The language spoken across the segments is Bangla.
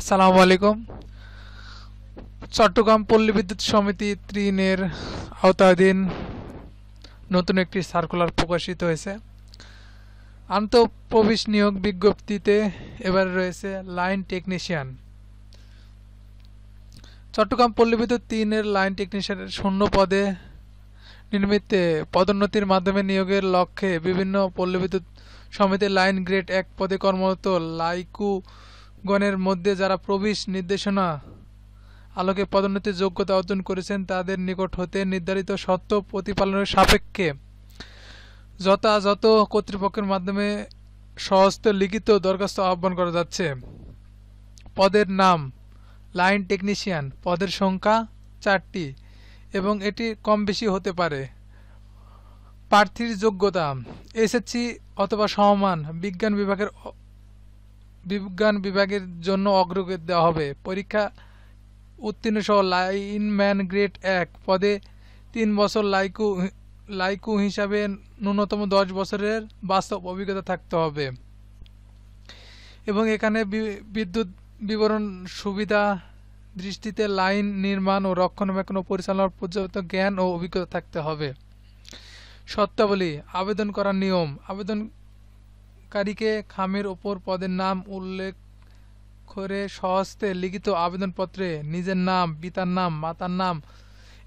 আসসালামু আলাইকুম। চট্টগ্রাম পল্লী বিদ্যুৎ সমিতি ৩ এর আওতাধীন নতুন একটি সার্কুলার প্রকাশিত হয়েছে। আন্তঃপ্রবেশ নিয়োগ বিজ্ঞপ্তিতে এবার রয়েছে লাইন টেকনিশিয়ান। চট্টগ্রাম পল্লী বিদ্যুৎ ৩ এর লাইন টেকনিশিয়ানের শূন্য পদে নির্মিতে পদোন্নতির মাধ্যমে নিয়োগের লক্ষ্যে বিভিন্ন পল্লী বিদ্যুৎ সমিতির লাইন গ্রেড ১ পদে কর্মরত লাইকুগণের মধ্যে যারা প্রবেশ নির্দেশনা আলোকে পদোন্নতির যোগ্যতা অর্জন করেছেন তাদের নিকট হতে নির্ধারিত শর্ত প্রতিপালনের সাপেক্ষে যথাযথ কর্তৃপক্ষের মাধ্যমে স্বহস্তে লিখিত দরখাস্ত আহ্বান করা যাচ্ছে। পদের নাম লাইন টেকনিশিয়ান, পদের সংখ্যা ৪টি এবং এটি কম বেশি হতে পারে। প্রার্থীর যোগ্যতা এসএসসি অথবা সমমান বিজ্ঞান বিভাগের জন্য অগ্রগতি দেওয়া হবে। পরীক্ষা উত্তীর্ণ সহ লাইনম্যান গ্রেড ১ পদে ৩ বছর লাইকু হিসাবে ন্যূনতম ১০ বছরের বাস্তব অভিজ্ঞতা থাকতে হবে এবং এখানে বিদ্যুৎ বিবরণ সুবিধা দৃষ্টিতে লাইন নির্মাণ ও রক্ষণাবেক্ষণ ও পরিচালনার পর্যাপ্ত জ্ঞান ও অভিজ্ঞতা থাকতে হবে। শর্তাবলী আবেদন করার নিয়ম আবেদনকারীকে খামের ওপর পদের নাম উল্লেখ করে স্বহস্তে লিখিত আবেদনপত্রে নিজের নাম, পিতার নাম, মাতার নাম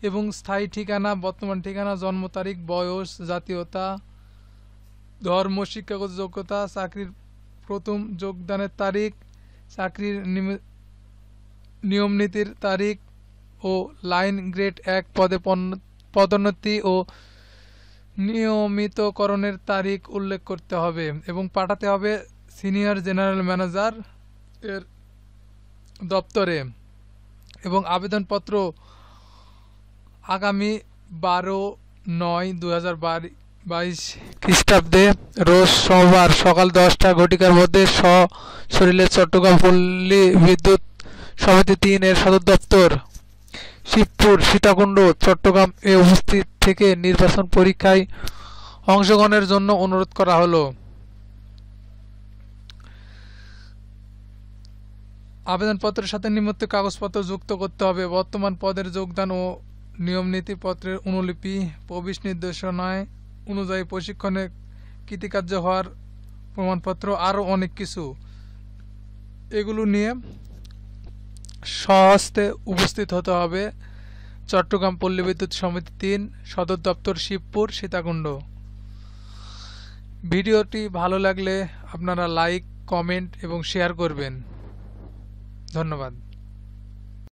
এবং স্থায়ী ঠিকানা, বর্তমান ঠিকানা, জন্ম তারিখ, বয়স, জাতীয়তা, ধর্ম, শিক্ষাগত যোগ্যতা, চাকরির প্রথম যোগদানের তারিখ, চাকরির নিয়মনীতির তারিখ ও লাইন গ্রেড ১ পদে পদোন্নতি ও নিয়মিতকরণের তারিখ উল্লেখ করতে হবে এবং পাঠাতে হবে সিনিয়র জেনারেল ম্যানেজার এর দপ্তরে এবং আবেদনপত্র আগামী ১২/৯/২০২২ খ্রিস্টাব্দে রোজ সোমবার সকাল ১০টা ঘটিকার মধ্যে সশরীরে চট্টগ্রাম পল্লী বিদ্যুৎ সমিতি ৩ এর সদর দপ্তর শিবপুর সীতাকুণ্ড চট্টগ্রাম এ উপস্থিত থেকে নির্বাচন পরীক্ষায় অংশগ্রহণের জন্য অনুরোধ করা হলো। আবেদনপত্রের সাথে নিম্নোক্ত কাগজপত্র যুক্ত করতে হবে: বর্তমান পদের যোগদান ও নিয়মনীতি পত্রের অনুলিপি, প্রবেশ নির্দেশনায় অনুযায়ী প্রশিক্ষণে কৃতকার্য হওয়ার প্রমাণপত্র, আরও অনেক কিছু। এগুলো নিয়ে স্বহস্তে উপস্থিত হতে হবে চট্টগ্রাম পল্লী বিদ্যুৎ সমিতি ৩ সদর দপ্তর শিবপুর সীতাকুণ্ড। ভিডিওটি ভালো লাগলে আপনারা লাইক, কমেন্ট এবং শেয়ার করবেন। ধন্যবাদ।